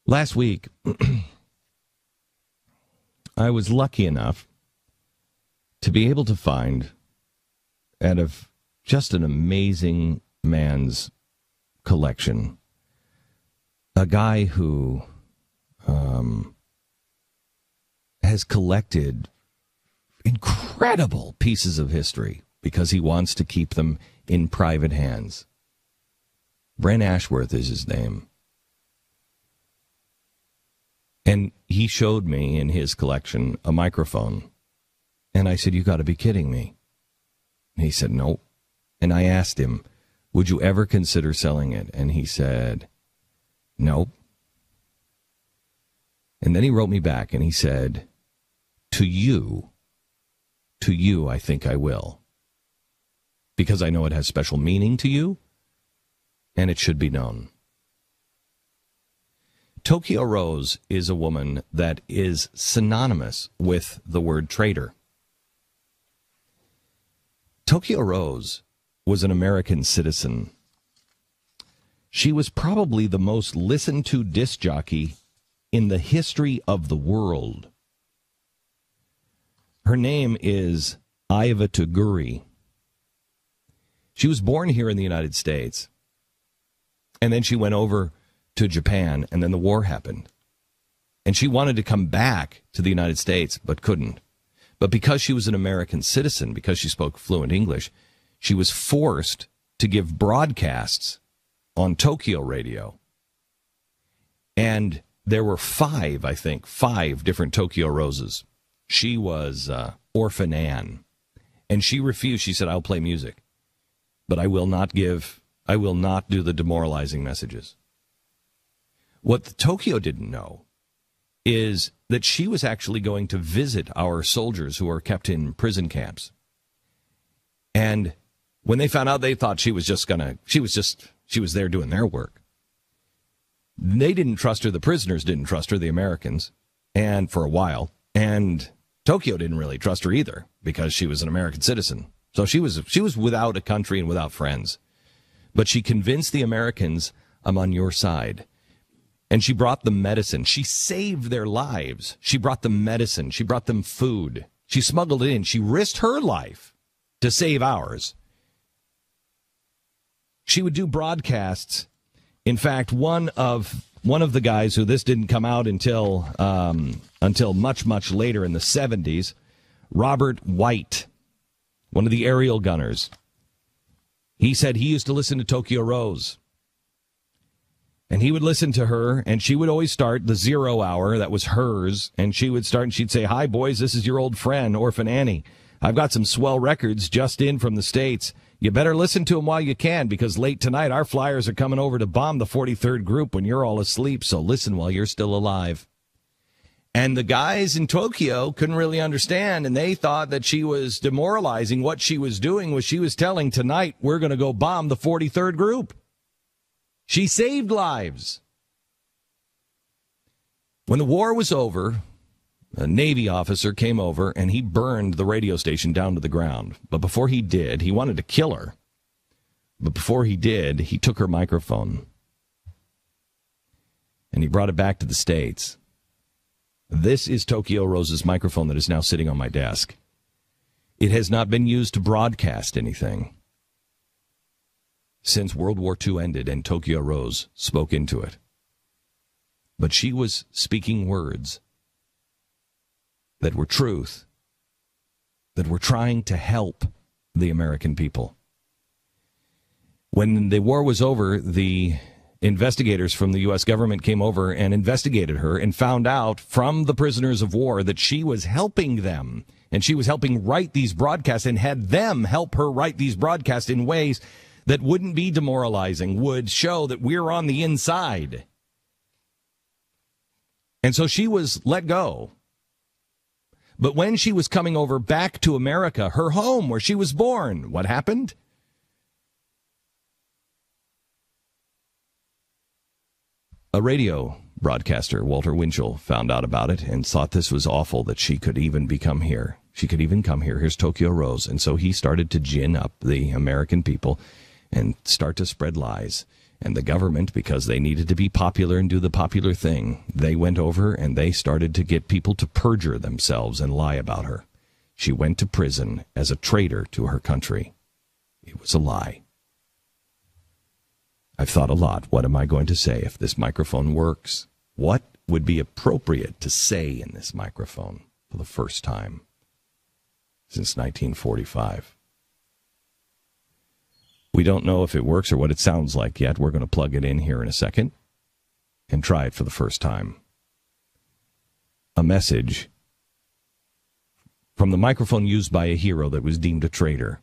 Last week, I was lucky enough to be able to find, out of just an amazing man's collection, a guy who has collected incredible pieces of history because he wants to keep them in private hands. Brent Ashworth is his name. And he showed me in his collection a microphone. And I said, "You got to be kidding me." And he said, "No." And I asked him, "Would you ever consider selling it?" And he said, "Nope." And then he wrote me back and he said, to you, I think I will. Because I know it has special meaning to you, and it should be known. Tokyo Rose is a woman that is synonymous with the word traitor. Tokyo Rose was an American citizen. She was probably the most listened to disc jockey in the history of the world. Her name is Iva Tuguri. She was born here in the United States, and then she went over to Japan, and then the war happened. And she wanted to come back to the United States, but couldn't. But because she was an American citizen, because she spoke fluent English, she was forced to give broadcasts on Tokyo radio. And there were five different Tokyo Roses. She was Orphan Ann. And she refused. She said, "I'll play music, but I will not do the demoralizing messages." What Tokyo didn't know is that she was actually going to visit our soldiers who are kept in prison camps. And when they found out, they thought she was there doing their work. They didn't trust her. The prisoners didn't trust her, the Americans, and for a while. And Tokyo didn't really trust her either because she was an American citizen. So she was without a country and without friends. But she convinced the Americans, "I'm on your side." And she brought them medicine. She saved their lives. She brought them medicine. She brought them food. She smuggled it in. She risked her life to save ours. She would do broadcasts. In fact, one of the guys who this didn't come out until much, much later in the 70s, Robert White, one of the aerial gunners, he said he used to listen to Tokyo Rose. And he would listen to her, and she would always start the 0 hour. That was hers. And she would start, and she'd say, "Hi, boys, this is your old friend, Orphan Annie. I've got some swell records just in from the States. You better listen to them while you can, because late tonight our flyers are coming over to bomb the 43rd Group when you're all asleep, so listen while you're still alive." And the guys in Tokyo couldn't really understand, and they thought that she was demoralizing. What she was doing was she was telling, "Tonight we're going to go bomb the 43rd Group." She saved lives. When the war was over, a Navy officer came over and he burned the radio station down to the ground. But before he did, he wanted to kill her. But before he did, he took her microphone and he brought it back to the States. This is Tokyo Rose's microphone that is now sitting on my desk. It has not been used to broadcast anything since World War II ended and Tokyo Rose spoke into it. But she was speaking words that were truth, that were trying to help the American people. When the war was over, the investigators from the U.S. government came over and investigated her and found out from the prisoners of war that she was helping them, and she was helping write these broadcasts and had them help her write these broadcasts in ways that wouldn't be demoralizing, would show that we're on the inside. And so she was let go. But when she was coming over back to America, her home where she was born, what happened? A radio broadcaster, Walter Winchell, found out about it and thought this was awful that she could even become here. She could even come here. Here's Tokyo Rose. And so he started to gin up the American people and start to spread lies. And the government, because they needed to be popular and do the popular thing, they went over and they started to get people to perjure themselves and lie about her. She went to prison as a traitor to her country. It was a lie. I've thought a lot. What am I going to say if this microphone works? What would be appropriate to say in this microphone for the first time since 1945? We don't know if it works or what it sounds like yet. We're going to plug it in here in a second and try it for the first time. A message from the microphone used by a hero that was deemed a traitor.